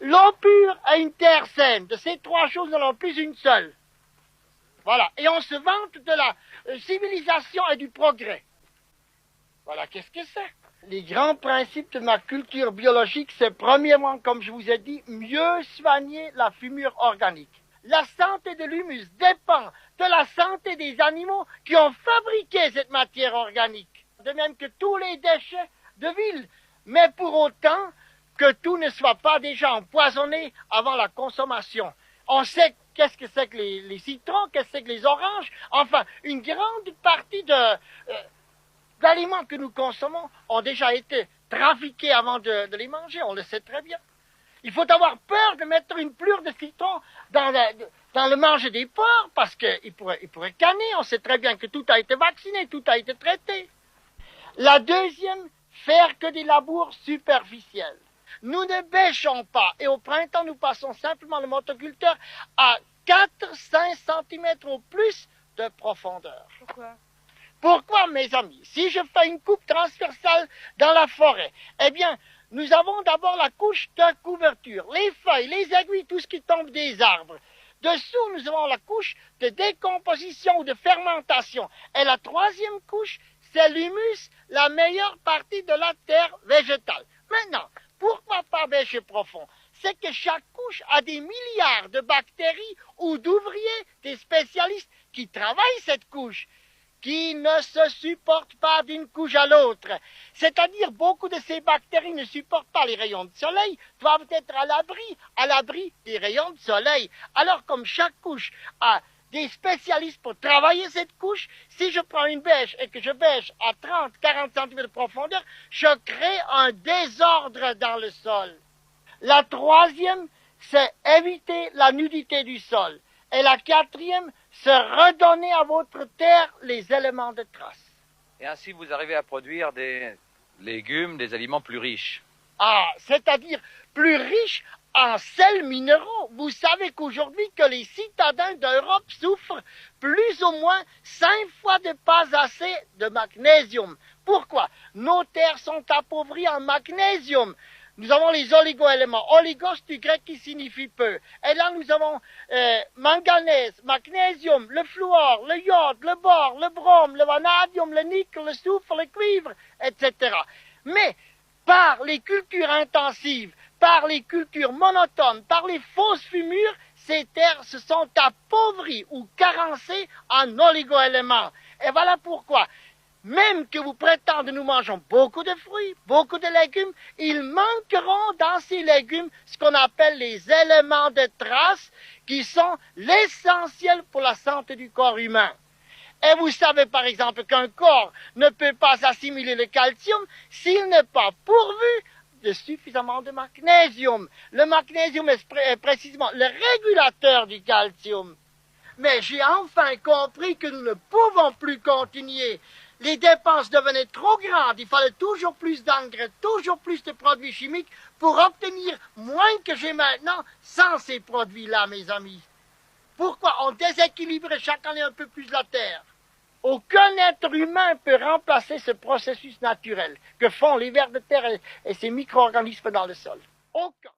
L'eau pure et une terre saine. De ces trois choses, nous n'en avons plus une seule. Voilà. Et on se vante de la civilisation et du progrès. Voilà, qu'est-ce que c'est? Les grands principes de ma culture biologique, c'est premièrement, comme je vous ai dit, mieux soigner la fumure organique. La santé de l'humus dépend de la santé des animaux qui ont fabriqué cette matière organique. De même que tous les déchets de ville. Mais pour autant que tout ne soit pas déjà empoisonné avant la consommation. On sait qu'est-ce que c'est que les citrons, qu'est-ce que c'est que les oranges. Enfin, une grande partie d'aliments que nous consommons ont déjà été trafiqués avant de les manger, on le sait très bien. Il faut avoir peur de mettre une plure de citron dans le manger des porcs, parce qu'ils pourraient canner. On sait très bien que tout a été vacciné, tout a été traité. La deuxième, faire que des labours superficiels. Nous ne bêchons pas, et au printemps, nous passons simplement le motoculteur à 4-5 cm au plus de profondeur. Pourquoi, mes amis? Si je fais une coupe transversale dans la forêt, eh bien, nous avons d'abord la couche de couverture, les feuilles, les aiguilles, tout ce qui tombe des arbres. Dessous, nous avons la couche de décomposition ou de fermentation. Et la troisième couche, c'est l'humus, la meilleure partie de la terre végétale. Maintenant, pourquoi pas bêcher profond? C'est que chaque couche a des milliards de bactéries ou d'ouvriers, des spécialistes qui travaillent cette couche, qui ne se supportent pas d'une couche à l'autre. C'est-à-dire, beaucoup de ces bactéries ne supportent pas les rayons de soleil, doivent être à l'abri des rayons de soleil. Alors, comme chaque couche a des spécialistes pour travailler cette couche, si je prends une bêche et que je bêche à 30-40 cm de profondeur, je crée un désordre dans le sol. La troisième, c'est éviter la nudité du sol. Et la quatrième, c'est redonner à votre terre les éléments de trace. Et ainsi, vous arrivez à produire des légumes, des aliments plus riches. Ah, c'est-à-dire plus riches en sels minéraux. Vous savez qu'aujourd'hui, que les citadins d'Europe souffrent plus ou moins 5 fois de pas assez de magnésium. Pourquoi? Nos terres sont appauvries en magnésium. Nous avons les oligo-éléments. Oligos du grec qui signifie peu. Et là, nous avons manganèse, magnésium, le fluor, le iode, le bore, le brome, le vanadium, le nickel, le soufre, le cuivre, etc. Mais par les cultures intensives, par les cultures monotones, par les fausses fumures, ces terres se sont appauvries ou carencées en oligo-éléments. Et voilà pourquoi, même que vous prétendez nous mangeons beaucoup de fruits, beaucoup de légumes, ils manqueront dans ces légumes ce qu'on appelle les éléments de trace qui sont l'essentiel pour la santé du corps humain. Et vous savez par exemple qu'un corps ne peut pas assimiler le calcium s'il n'est pas pourvu de suffisamment de magnésium. Le magnésium est précisément le régulateur du calcium. Mais j'ai enfin compris que nous ne pouvons plus continuer. Les dépenses devenaient trop grandes, il fallait toujours plus d'engrais, toujours plus de produits chimiques pour obtenir moins que j'ai maintenant sans ces produits-là, mes amis. Pourquoi on déséquilibrait chaque année un peu plus la Terre? Aucun être humain peut remplacer ce processus naturel que font les vers de terre et ces micro-organismes dans le sol. Aucun.